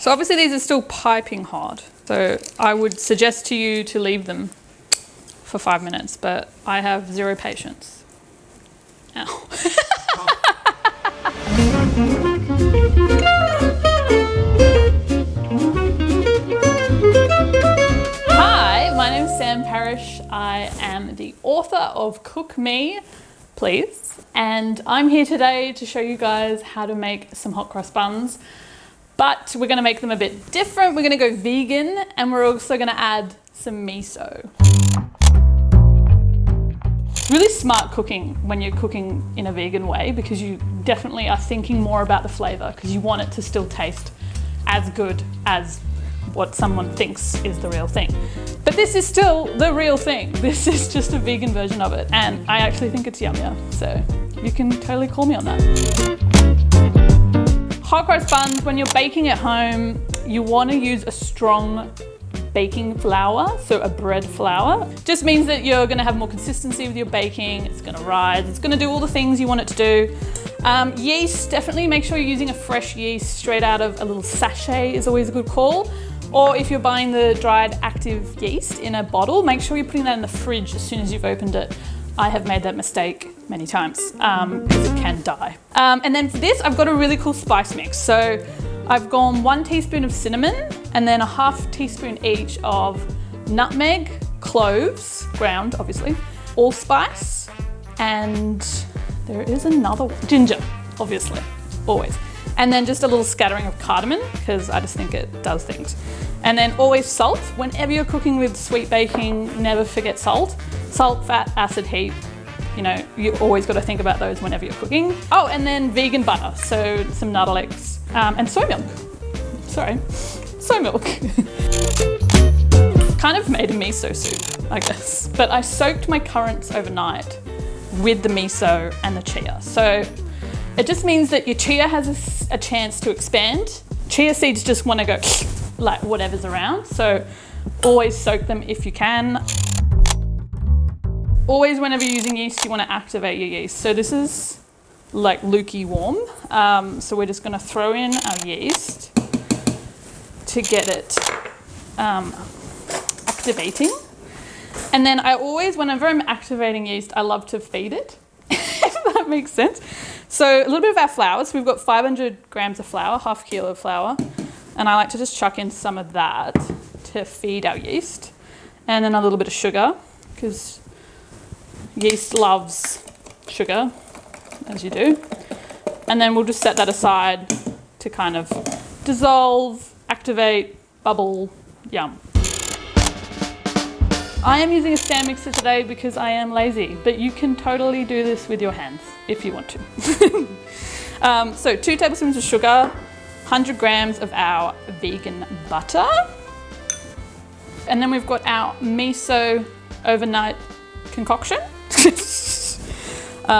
So obviously these are still piping hot. So I would suggest to you to leave them for 5 minutes, but I have zero patience. Ow. Hi, my name is Sam Parish. I am the author of Cook Me, Please. And I'm here today to show you guys how to make some hot cross buns. But we're gonna make them a bit different. We're gonna go vegan, and we're also gonna add some miso. It's really smart cooking when you're cooking in a vegan way, because you definitely are thinking more about the flavor, because you want it to still taste as good as what someone thinks is the real thing. But this is still the real thing. This is just a vegan version of it, and I actually think it's yummier. So you can totally call me on that. Hot cross buns, when you're baking at home, you want to use a strong baking flour, so a bread flour. Just means that you're going to have more consistency with your baking, it's going to rise, it's going to do all the things you want it to do. Yeast, definitely make sure you're using a fresh yeast straight out of a little sachet is always a good call. Or if you're buying the dried active yeast in a bottle, make sure you're putting that in the fridge as soon as you've opened it. I have made that mistake many times because it can die. And then for this, I've got a really cool spice mix. So I've gone 1 teaspoon of cinnamon and then a ½ teaspoon each of nutmeg, cloves, ground obviously, allspice, and there is another one, ginger, obviously, always. And then just a little scattering of cardamon, because I just think it does things. And then always salt. Whenever you're cooking with sweet baking, never forget salt. Salt, fat, acid, heat. You know, you always got to think about those whenever you're cooking. Oh, and then vegan butter. So some nutmeg and soy milk. Sorry, soy milk. Kind of made a miso soup, I guess. But I soaked my currants overnight with the miso and the chia. So it just means that your chia has a chance to expand. Chia seeds just want to go like whatever's around. So always soak them if you can. Always whenever you're using yeast, you want to activate your yeast. So this is like lukewarm. So we're just going to throw in our yeast to get it activating. And then I always, whenever I'm activating yeast, I love to feed it, if that makes sense. So a little bit of our flour. So we've got 500 grams of flour, ½ kilo of flour. And I like to just chuck in some of that to feed our yeast. And then a little bit of sugar, because yeast loves sugar, as you do. And then we'll just set that aside to kind of dissolve, activate, bubble, yum. I am using a stand mixer today because I am lazy, but you can totally do this with your hands if you want to. So 2 tablespoons of sugar, 100 grams of our vegan butter. And then we've got our miso overnight concoction.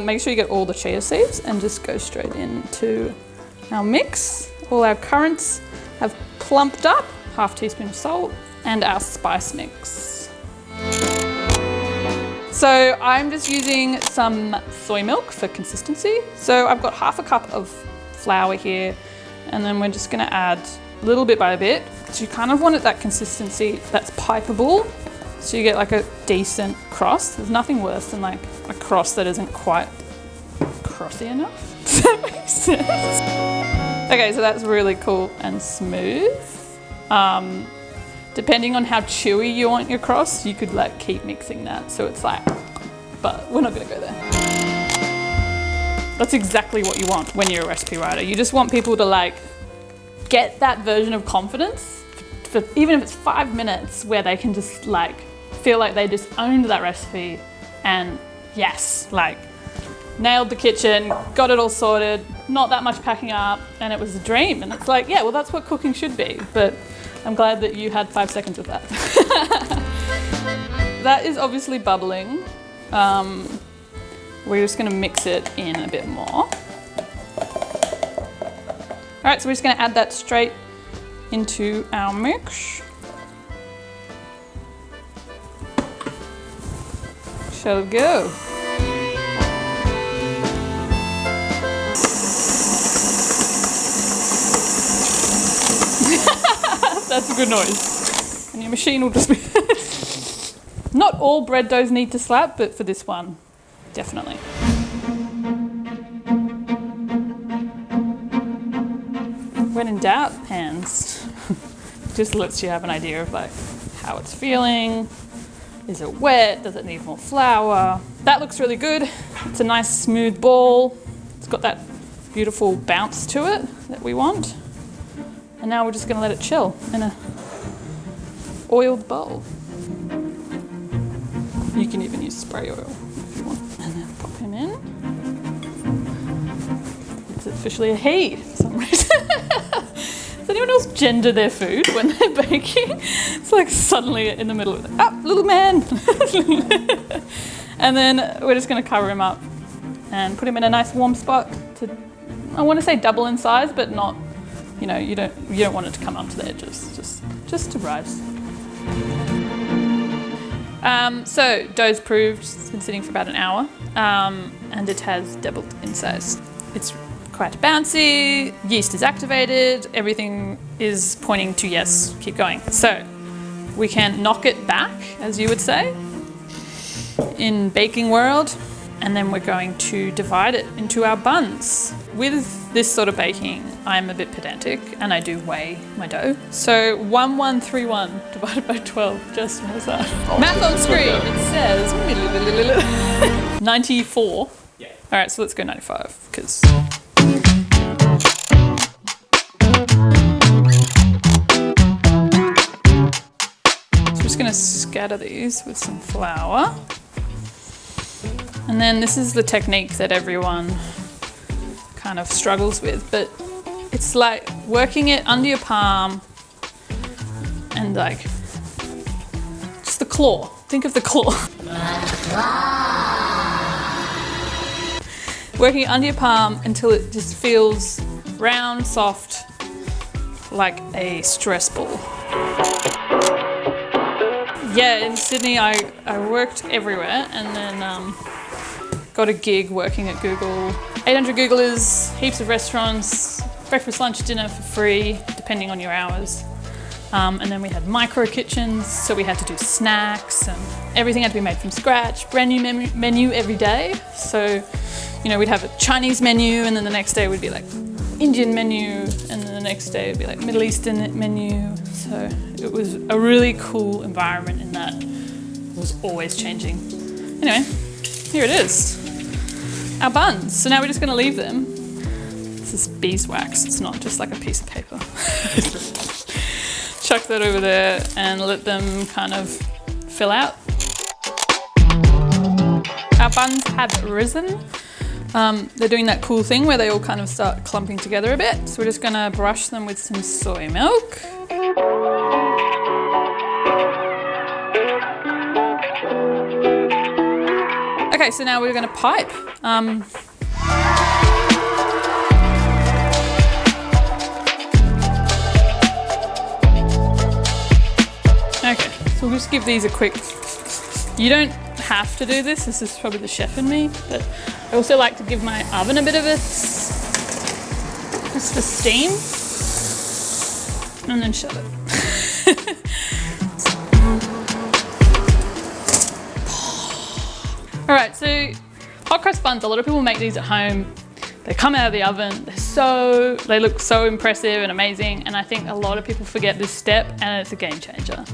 Make sure you get all the chia seeds and just go straight into our mix. All our currants have plumped up, ½ teaspoon of salt, and our spice mix. So I'm just using some soy milk for consistency. So I've got ½ cup of flour here, and then we're just gonna add a little bit by bit. So you kind of want it that consistency that's pipeable, so you get like a decent cross. There's nothing worse than like a cross that isn't quite crossy enough. Does that make sense? Okay, so that's really cool and smooth. Depending on how chewy you want your cross, you could like keep mixing that. So it's like, but we're not gonna go there. That's exactly what you want when you're a recipe writer. You just want people to like get that version of confidence for even if it's 5 minutes, where they can just like feel like they just owned that recipe and yes, like nailed the kitchen, got it all sorted, not that much packing up, and it was a dream. And it's like, yeah, well, that's what cooking should be. But I'm glad that you had 5 seconds of that. That is obviously bubbling. We're just gonna mix it in a bit more. All right, so we're just gonna add that straight into our mix. Shall go. That's a good noise. And your machine will just be... Not all bread doughs need to slap, but for this one, definitely. When in doubt, hands. Just lets you have an idea of like how it's feeling. Is it wet? Does it need more flour? That looks really good. It's a nice smooth ball. It's got that beautiful bounce to it that we want. And now we're just gonna let it chill in a oiled bowl. You can even use spray oil if you want. And then pop him in. It's officially a he for some reason. Does anyone else gender their food when they're baking? It's like suddenly in the middle of it, little man. And then we're just gonna cover him up and put him in a nice warm spot to, I wanna say double in size, but not, you know, you don't want it to come up to the edges, just to rise. So dough's proved, it's been sitting for about an hour, and it has doubled in size. It's quite bouncy, yeast is activated, everything is pointing to yes, keep going. So we can knock it back, as you would say, in baking world, and then we're going to divide it into our buns. With this sort of baking, I'm a bit pedantic and I do weigh my dough. So 1131 divided by 12, just as that. Math on screen, it says 94. Yeah. All right, so let's go 95, because... So I'm just gonna scatter these with some flour. And then this is the technique that everyone kind of struggles with, but it's like working it under your palm and like just the claw. Think of the claw. Working it under your palm until it just feels round, soft, like a stress ball. Yeah, in Sydney I worked everywhere and then got a gig working at Google. 800 Googlers, heaps of restaurants, breakfast, lunch, dinner for free, depending on your hours. And then we had micro kitchens, so we had to do snacks and everything had to be made from scratch, brand new menu every day. So, you know, we'd have a Chinese menu and then the next day would be like Indian menu and then the next day it'd be like Middle Eastern menu. So it was a really cool environment in that it was always changing. Anyway, here it is. Our buns. So now we're just gonna leave them. This is beeswax, it's not just like a piece of paper. Chuck that over there and let them kind of fill out. Our buns have risen. They're doing that cool thing where they all kind of start clumping together a bit. So we're just gonna brush them with some soy milk. Okay, so now we're gonna pipe. Okay, so we'll just give these a quick, you don't have to do this is probably the chef in me, but I also like to give my oven a bit of just for steam, and then shut it. All right, so hot crust buns, a lot of people make these at home. They come out of the oven, they look so impressive and amazing, and I think a lot of people forget this step and it's a game changer.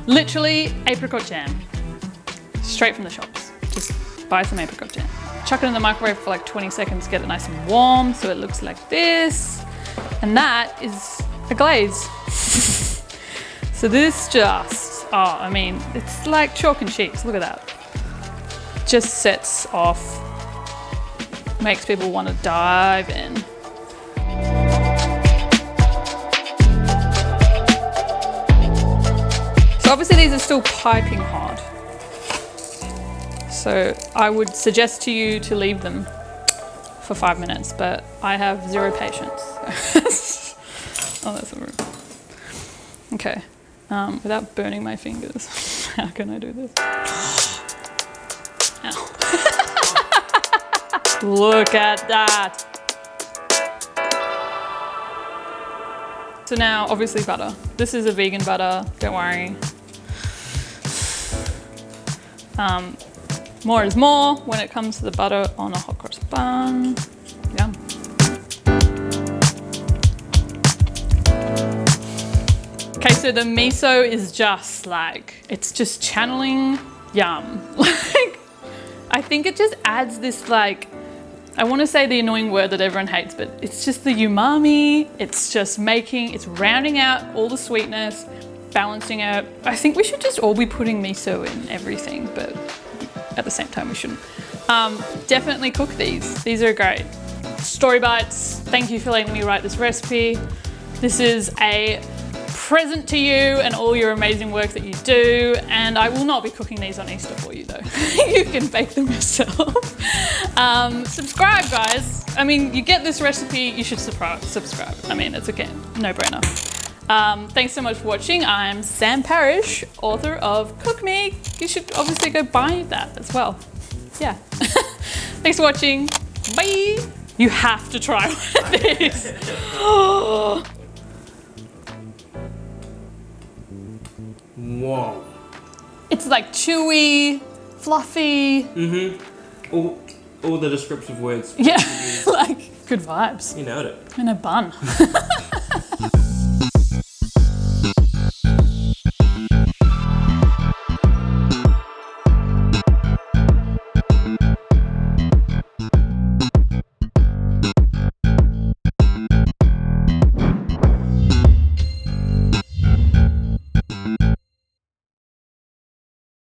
Literally apricot jam, straight from the shops. Just buy some apricot jam. Chuck it in the microwave for like 20 seconds, get it nice and warm so it looks like this, and that is a glaze. So this just, oh, I mean, it's like chalk and cheese, look at that. Just sets off, makes people want to dive in. So obviously these are still piping hot. So I would suggest to you to leave them for 5 minutes, but I have zero patience. Oh, that's a rude. Okay, without burning my fingers, how can I do this? Ow. Look at that. So So now, obviously butter. This is a vegan butter, don't worry. More is more when it comes to the butter on a hot cross bun. Yum. Okay, so the miso is just like, it's just channeling yum. Like, I think it just adds this like, I want to say the annoying word that everyone hates, but it's just the umami. It's just it's rounding out all the sweetness, balancing out. I think we should just all be putting miso in everything, but at the same time we shouldn't. Definitely cook these. These are great. Story Bites, thank you for letting me write this recipe. This is a present to you and all your amazing work that you do, and I will not be cooking these on Easter for you though. You can bake them yourself. Subscribe, guys. I mean, you get this recipe, you should subscribe. I mean, it's again, no-brainer. Thanks so much for watching. I'm Sam Parish, author of Cook Me. You should obviously go buy that as well. Yeah. Thanks for watching. Bye. You have to try one of these. Whoa. It's like chewy, fluffy. Mm-hmm. All the descriptive words. Yeah, like good vibes. You nailed it. In a bun.